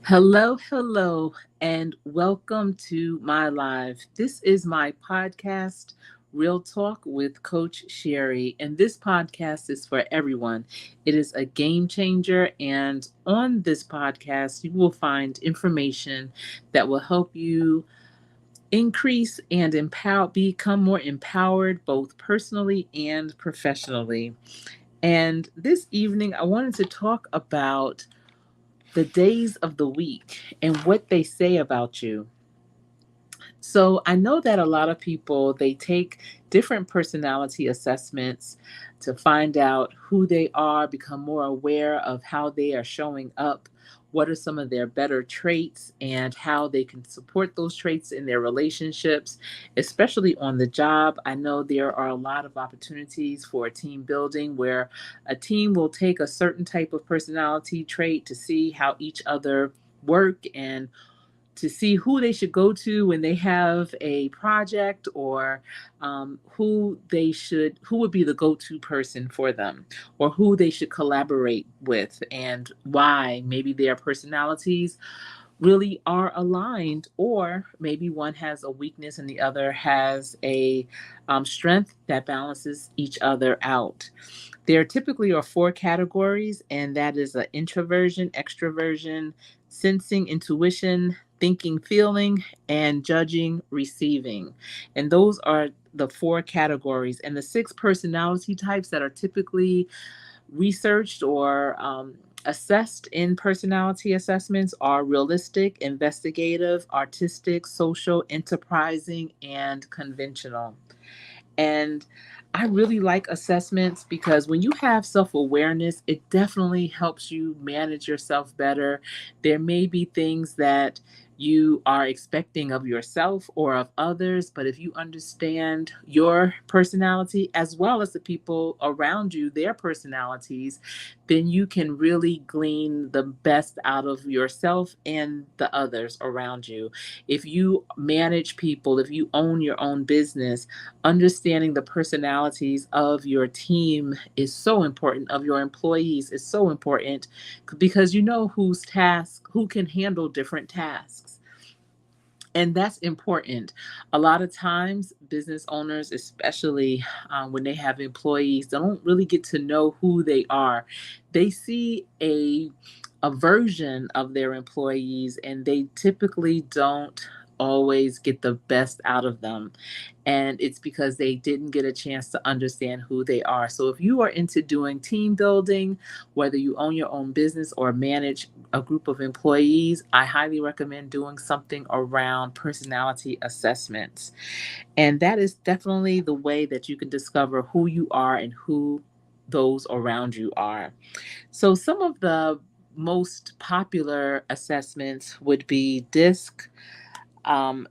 Hello, hello, and welcome to my live. This is my podcast, Real Talk with Coach Sherri, and this podcast is for everyone. It is a game changer, and on this podcast, you will find information that will help you increase and empower, become more empowered both personally and professionally. And this evening, I wanted to talk about the days of the week and what they say about you. So I know that a lot of people they take different personality assessments to find out who they are, become more aware of how they are showing up, what are some of their better traits and how they can support those traits in their relationships, especially on the job. I know there are a lot of opportunities for team building where a team will take a certain type of personality trait to see how each other work and to see who they should go to when they have a project or who would be the go-to person for them or who they should collaborate with and why maybe their personalities really are aligned, or maybe one has a weakness and the other has a strength that balances each other out. There typically are four categories, and that is a introversion, extroversion, sensing, intuition, thinking, feeling, and judging, receiving. And those are the four categories. And the six personality types that are typically researched or assessed in personality assessments are realistic, investigative, artistic, social, enterprising, and conventional. And I really like assessments because when you have self awareness, it definitely helps you manage yourself better. There may be things that you are expecting of yourself or of others, but if you understand your personality as well as the people around you, their personalities, then you can really glean the best out of yourself and the others around you. If you manage people, if you own your own business, understanding the personalities of your team is so important, of your employees is so important, because you know who can handle different tasks. And that's important. A lot of times, business owners, especially when they have employees, they don't really get to know who they are. They see a version of their employees, and they typically don't always get the best out of them. And it's because they didn't get a chance to understand who they are. So if you are into doing team building, whether you own your own business or manage a group of employees, I highly recommend doing something around personality assessments. And that is definitely the way that you can discover who you are and who those around you are. So some of the most popular assessments would be DISC, um,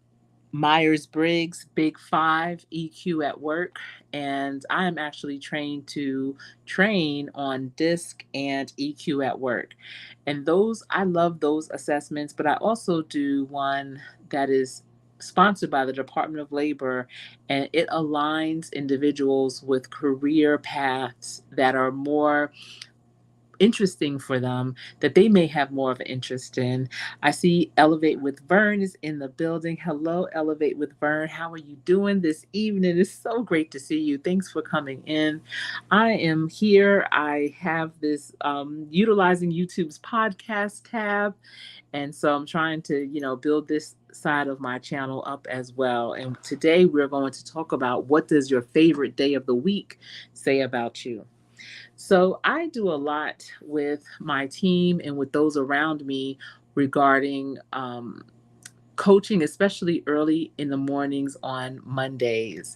Myers Briggs, Big Five, EQ at work. And I am actually trained to train on DISC and EQ at work. And I love those assessments, but I also do one that is sponsored by the Department of Labor, and it aligns individuals with career paths that are more interesting for them, that they may have more of an interest in. I see Elevate with Vern is in the building. Hello, Elevate with Vern. How are you doing this evening? It's so great to see you. Thanks for coming in. I am here. I have this utilizing YouTube's podcast tab. And so I'm trying to, build this side of my channel up as well. And today we're going to talk about, what does your favorite day of the week say about you? So I do a lot with my team and with those around me regarding coaching, especially early in the mornings on Mondays.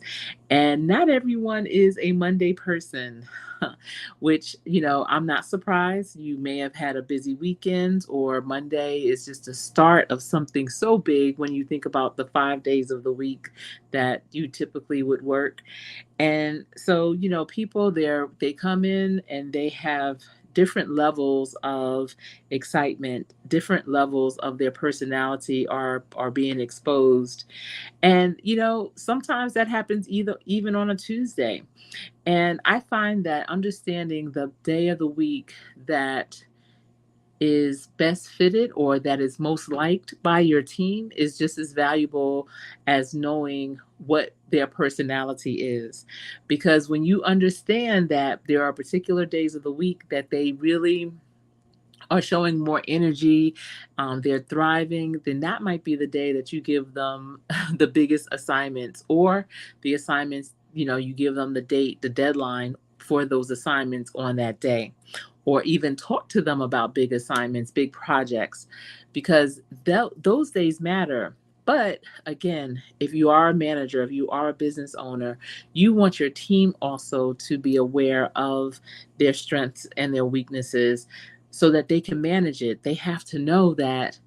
And not everyone is a Monday person, which, I'm not surprised. You may have had a busy weekend, or Monday is just the start of something so big when you think about the 5 days of the week that you typically would work. And so, people they come in and they have different levels of excitement, different levels of their personality are being exposed. And sometimes that happens either even on a Tuesday. And I find that understanding the day of the week that is best fitted or that is most liked by your team is just as valuable as knowing what their personality is. Because when you understand that there are particular days of the week that they really are showing more energy, they're thriving, then that might be the day that you give them the biggest assignments, or the assignments, you give them the date, the deadline for those assignments on that day, or even talk to them about big assignments, big projects, because those days matter. But again, if you are a manager, if you are a business owner, you want your team also to be aware of their strengths and their weaknesses so that they can manage it. They have to know that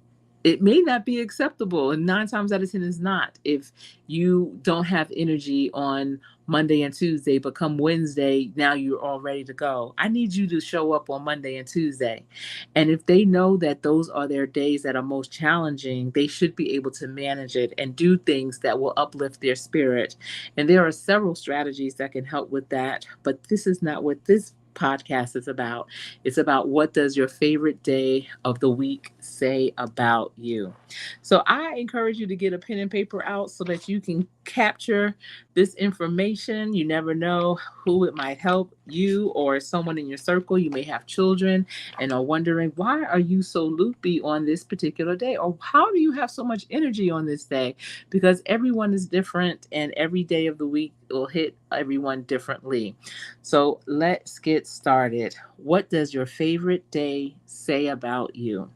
it may not be acceptable, and 9 times out of 10 is not. If you don't have energy on Monday and Tuesday, but come Wednesday, now you're all ready to go. I need you to show up on Monday and Tuesday. And if they know that those are their days that are most challenging, they should be able to manage it and do things that will uplift their spirit. And there are several strategies that can help with that, but this is not what this podcast is about. It's about what does your favorite day of the week say about you. So I encourage you to get a pen and paper out so that you can capture this information. You never know who it might help, you or someone in your circle. You may have children and are wondering, why are you so loopy on this particular day? Or how do you have so much energy on this day? Because everyone is different and every day of the week will hit everyone differently. So let's get started. What does your favorite day say about you?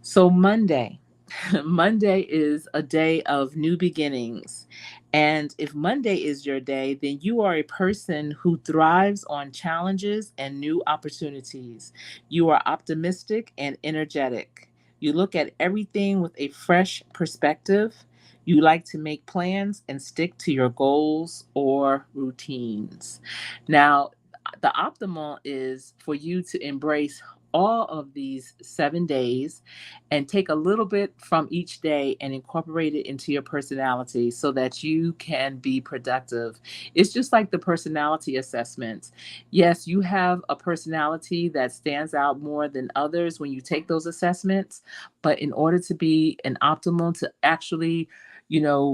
So, Monday. Monday is a day of new beginnings. And if Monday is your day, then you are a person who thrives on challenges and new opportunities. You are optimistic and energetic. You look at everything with a fresh perspective. You like to make plans and stick to your goals or routines. Now, the optimal is for you to embrace all of these 7 days and take a little bit from each day and incorporate it into your personality so that you can be productive. It's just like the personality assessments. Yes, you have a personality that stands out more than others when you take those assessments, but in order to be an optimal, to actually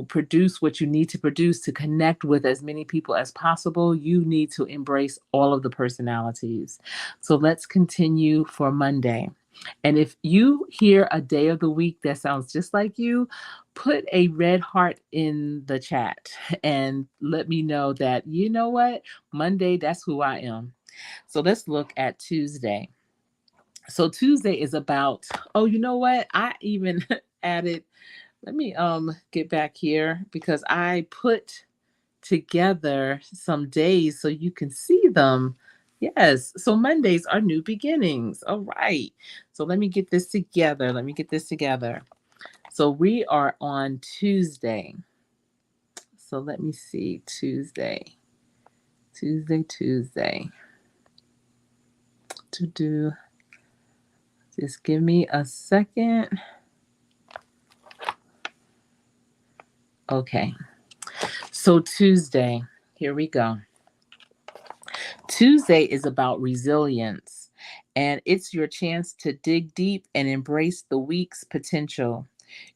produce what you need to produce to connect with as many people as possible, you need to embrace all of the personalities. So let's continue for Monday. And if you hear a day of the week that sounds just like you, put a red heart in the chat and let me know that, you know what, Monday, that's who I am. So let's look at Tuesday. So Tuesday is about, oh, you know what? I even added, let me get back here because I put together some days so you can see them. Yes. So Mondays are new beginnings. All right. So let me get this together. So we are on Tuesday. So let me see. Tuesday. To do. Just give me a second. Okay. So Tuesday. Here we go. Tuesday is about resilience, and it's your chance to dig deep and embrace the week's potential.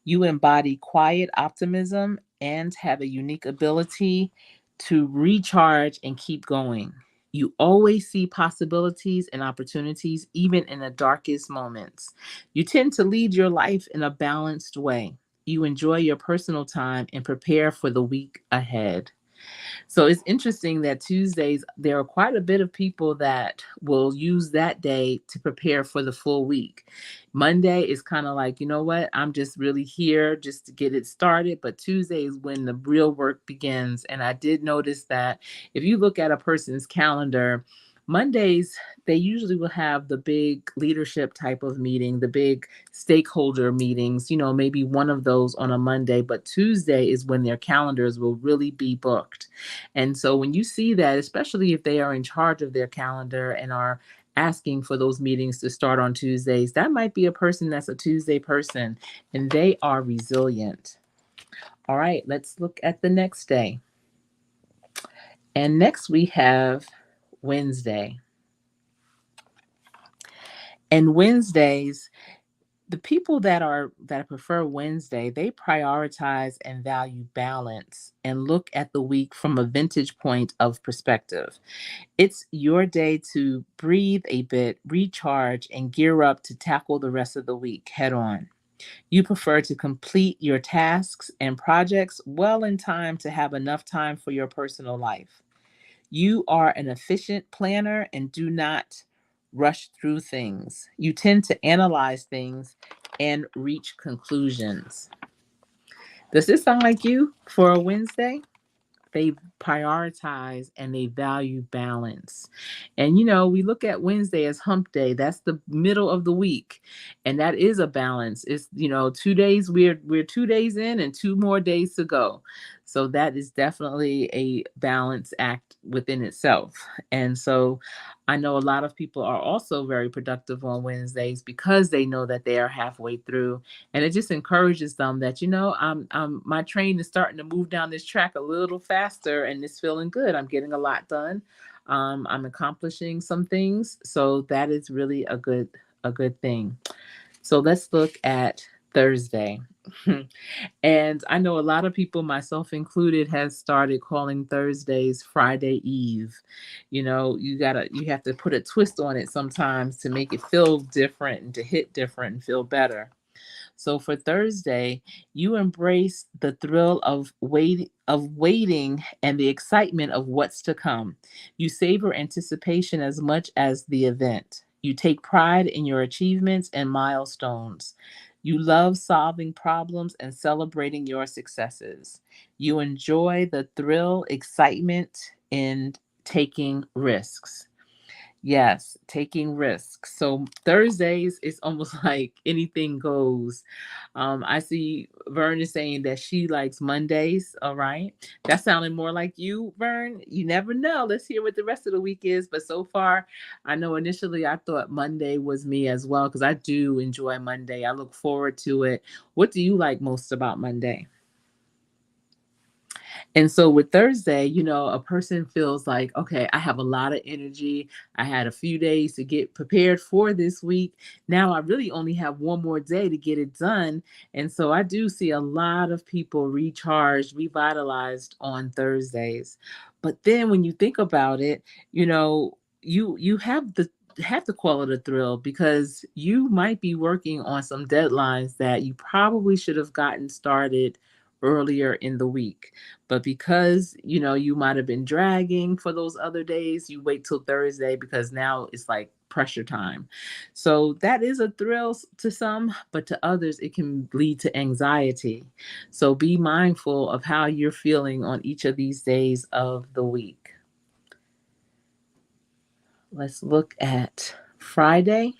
You embody quiet optimism and have a unique ability to recharge and keep going. You always see possibilities and opportunities, even in the darkest moments. You tend to lead your life in a balanced way. You enjoy your personal time and prepare for the week ahead. So it's interesting that Tuesdays, there are quite a bit of people that will use that day to prepare for the full week. Monday is kind of like, you know what, I'm just really here just to get it started. But Tuesday is when the real work begins. And I did notice that if you look at a person's calendar, Mondays, they usually will have the big leadership type of meeting, the big stakeholder meetings, maybe one of those on a Monday, but Tuesday is when their calendars will really be booked. And so when you see that, especially if they are in charge of their calendar and are asking for those meetings to start on Tuesdays, that might be a person that's a Tuesday person and they are resilient. All right, let's look at the next day. And next we have Wednesday. And Wednesdays, the people that prefer Wednesday, they prioritize and value balance and look at the week from a vintage point of perspective. It's your day to breathe a bit, recharge, and gear up to tackle the rest of the week head on. You prefer to complete your tasks and projects well in time to have enough time for your personal life. You are an efficient planner and do not rush through things. You tend to analyze things and reach conclusions. Does this sound like you for a Wednesday? They prioritize and they value balance. And we look at Wednesday as hump day. That's the middle of the week. And that is a balance. It's 2 days, we're 2 days in and two more days to go. So that is definitely a balance act within itself. And so I know a lot of people are also very productive on Wednesdays because they know that they are halfway through, and it just encourages them that my train is starting to move down this track a little faster, and it's feeling good. I'm getting a lot done. I'm accomplishing some things, so that is really a good thing. So let's look at Thursday. And I know a lot of people, myself included, has started calling Thursdays Friday Eve. You have to put a twist on it sometimes to make it feel different and to hit different and feel better. So for Thursday, you embrace the thrill of waiting and the excitement of what's to come. You savor anticipation as much as the event. You take pride in your achievements and milestones. You love solving problems and celebrating your successes. You enjoy the thrill, excitement in taking risks. Yes, taking risks. So Thursdays is almost like anything goes. I see Vern is saying that she likes Mondays. All right. That sounded more like you, Vern. You never know. Let's hear what the rest of the week is. But so far, I know initially I thought Monday was me as well because I do enjoy Monday. I look forward to it. What do you like most about Monday? And so with Thursday, a person feels like, okay, I have a lot of energy. I had a few days to get prepared for this week. Now I really only have one more day to get it done. And so I do see a lot of people recharged, revitalized on Thursdays. But then when you think about it, you have to call it a thrill because you might be working on some deadlines that you probably should have gotten started earlier in the week. But because you might have been dragging for those other days, you wait till Thursday because now it's like pressure time. So that is a thrill to some, but to others it can lead to anxiety. So be mindful of how you're feeling on each of these days of the week. Let's look at Friday.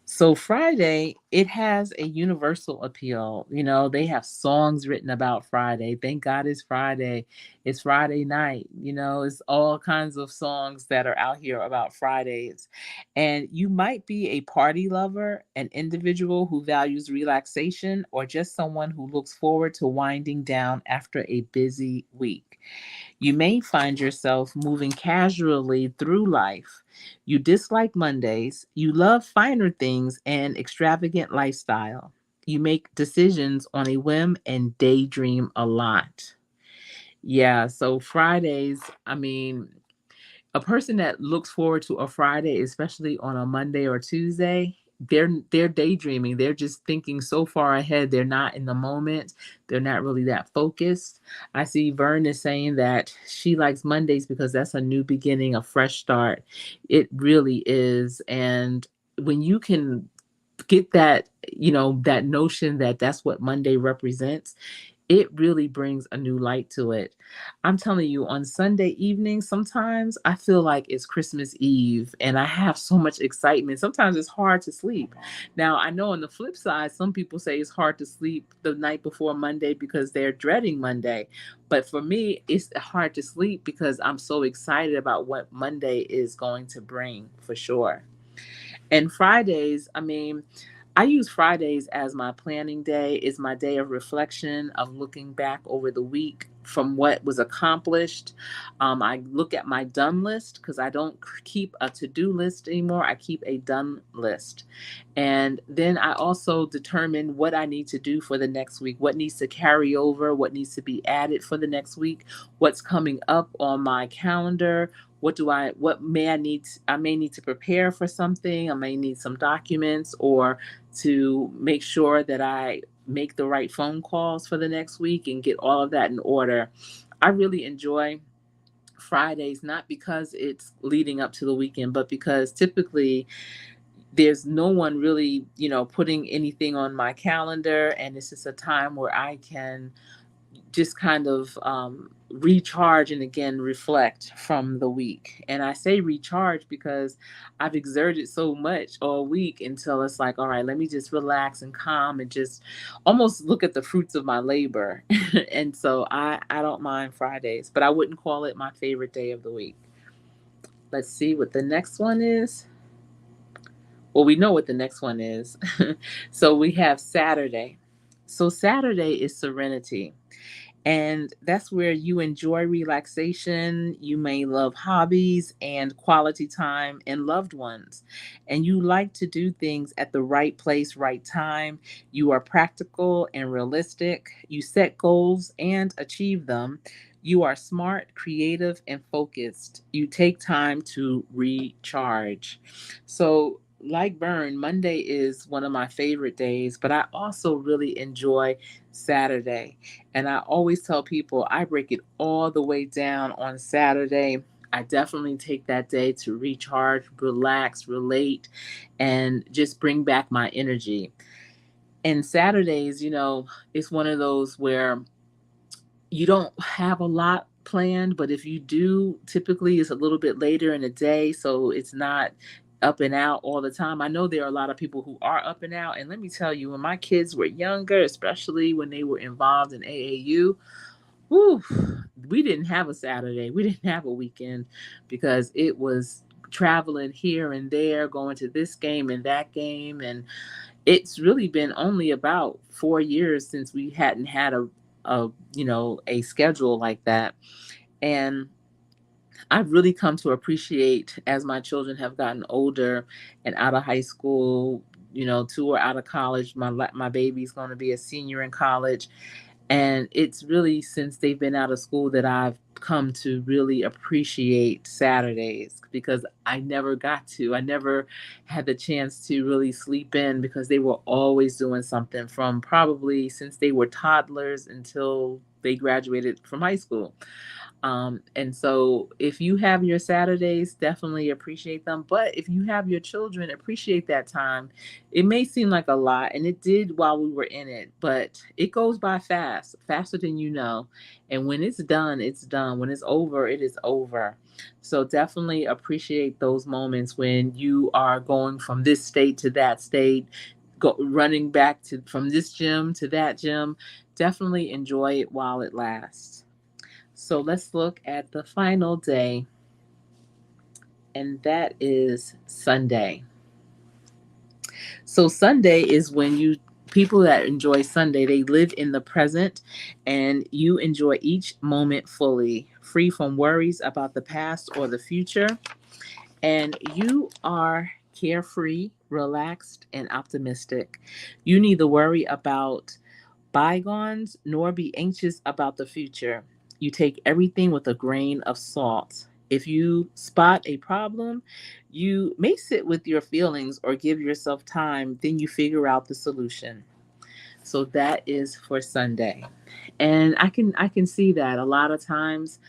So Friday, it has a universal appeal. They have songs written about Friday. Thank God it's Friday. It's Friday night. It's all kinds of songs that are out here about Fridays. And you might be a party lover, an individual who values relaxation, or just someone who looks forward to winding down after a busy week. You may find yourself moving casually through life. You dislike Mondays. You love finer things and extravagant lifestyle. You make decisions on a whim and daydream a lot. Yeah, so Fridays, I mean, a person that looks forward to a Friday, especially on a Monday or Tuesday, they're daydreaming. They're just thinking so far ahead. They're not in the moment. They're not really that focused. I see Vern is saying that she likes Mondays because that's a new beginning, a fresh start. It really is. And when you can get that notion that that's what Monday represents, it really brings a new light to it. I'm telling you, on Sunday evening, sometimes I feel like it's Christmas Eve and I have so much excitement. Sometimes it's hard to sleep. Now, I know on the flip side, some people say it's hard to sleep the night before Monday because they're dreading Monday. But for me, it's hard to sleep because I'm so excited about what Monday is going to bring for sure. And Fridays, I mean, I use Fridays as my planning day. It's my day of reflection, of looking back over the week. from what was accomplished. I look at my done list because I don't keep a to-do list anymore. I keep a done list. And then I also determine what I need to do for the next week, what needs to carry over, what needs to be added for the next week, what's coming up on my calendar, what may I may need to prepare for something, I may need some documents, or to make sure that I make the right phone calls for the next week and get all of that in order. I really enjoy Fridays, not because it's leading up to the weekend, but because typically there's no one really, putting anything on my calendar. And it's just a time where I can just kind of recharge and again reflect from the week. And I say recharge because I've exerted so much all week until it's like, all right, let me just relax and calm and just almost look at the fruits of my labor. And so I don't mind Fridays, but I wouldn't call it my favorite day of the week. Let's see what the next one is. Well, we know what the next one is. So we have Saturday. So Saturday is serenity. And that's where you enjoy relaxation. You may love hobbies and quality time and loved ones. And you like to do things at the right place, right time. You are practical and realistic. You set goals and achieve them. You are smart, creative, and focused. You take time to recharge. So, like Burn, Monday is one of my favorite days, but I also really enjoy Saturday. And I always tell people I break it all the way down on Saturday. I definitely take that day to recharge, relax, relate, and just bring back my energy. And Saturdays, it's one of those where you don't have a lot planned, but if you do, typically it's a little bit later in the day, so it's not up and out all the time. I know there are a lot of people who are up and out, and let me tell you, when my kids were younger, especially when they were involved in AAU, whew, we didn't have a Saturday, we didn't have a weekend because it was traveling here and there, going to this game and that game, and it's really been only about 4 years since we hadn't had a schedule like that. And I've really come to appreciate as my children have gotten older and out of high school. Two are out of college. My baby's going to be a senior in college, and it's really since they've been out of school that I've come to really appreciate Saturdays because I never had the chance to really sleep in because they were always doing something from probably since they were toddlers until they graduated from high school. And so if you have your Saturdays, definitely appreciate them. But if you have your children, appreciate that time. It may seem like a lot, and it did while we were in it, but it goes by fast, faster than you know. And when it's done, it's done. When it's over, it is over. So definitely appreciate those moments when you are going from this state to that state, running back to from this gym to that gym. Definitely enjoy it while it lasts. So let's look at the final day, and that is Sunday. So Sunday is when people that enjoy Sunday, they live in the present and you enjoy each moment fully, free from worries about the past or the future, and you are carefree, relaxed, and optimistic. You neither worry about bygones nor be anxious about the future. You take everything with a grain of salt. If you spot a problem, you may sit with your feelings or give yourself time, then you figure out the solution. So that is for Sunday. And I can see that a lot of times,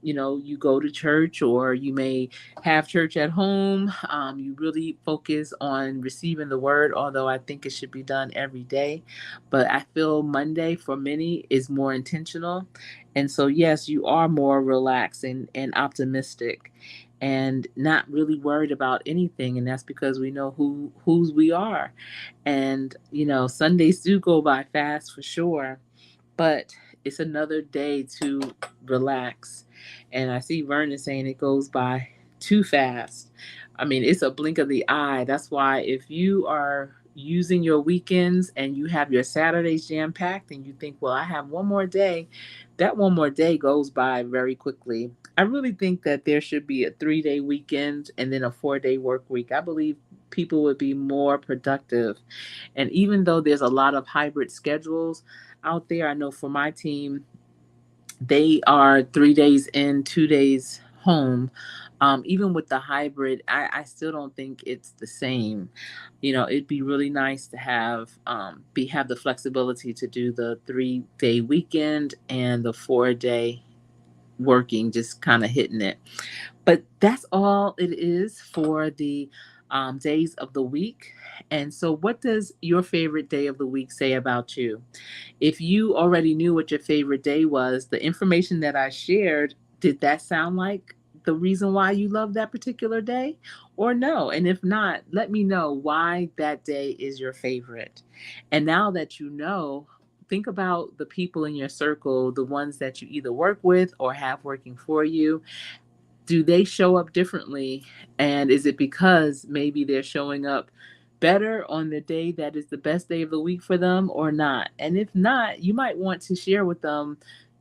you go to church or you may have church at home. You really focus on receiving the word, although I think it should be done every day. But I feel Monday for many is more intentional. And so yes, you are more relaxed and optimistic and not really worried about anything. And that's because we know whose we are. And Sundays do go by fast for sure, but it's another day to relax. And I see Vernon saying it goes by too fast. I mean, it's a blink of the eye. That's why if you are using your weekends and you have your Saturdays jam packed and you think, well, I have one more day, that one more day goes by very quickly. I really think that there should be a 3-day weekend and then a 4-day work week. I believe people would be more productive. And even though there's a lot of hybrid schedules out there, I know for my team, they are 3 days in, 2 days home. Even with the hybrid, I still don't think it's the same. It'd be really nice to have the flexibility to do the 3-day weekend and the 4-day working, just kind of hitting it. But that's all it is for the days of the week. And so, what does your favorite day of the week say about you? If you already knew what your favorite day was, the information that I shared, did that sound like the reason why you love that particular day or no? And if not, let me know why that day is your favorite. And now that you know, think about the people in your circle, the ones that you either work with or have working for you. Do they show up differently? And is it because maybe they're showing up better on the day that is the best day of the week for them or not? And if not, you might want to share with them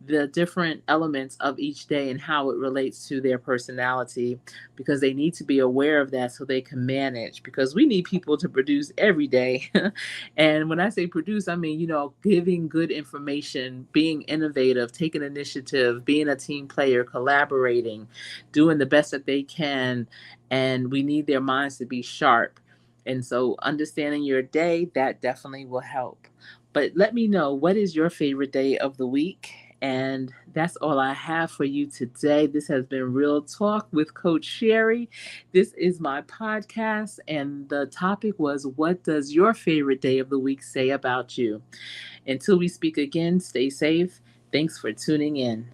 the different elements of each day and how it relates to their personality, because they need to be aware of that so they can manage, because we need people to produce every day. And when I say produce, I mean, giving good information, being innovative, taking initiative, being a team player, collaborating, doing the best that they can. And we need their minds to be sharp. And so understanding your day, that definitely will help. But let me know, what is your favorite day of the week? And that's all I have for you today. This has been Real Talk with Coach Sherri. This is my podcast, and the topic was, what does your favorite day of the week say about you? Until we speak again, stay safe. Thanks for tuning in.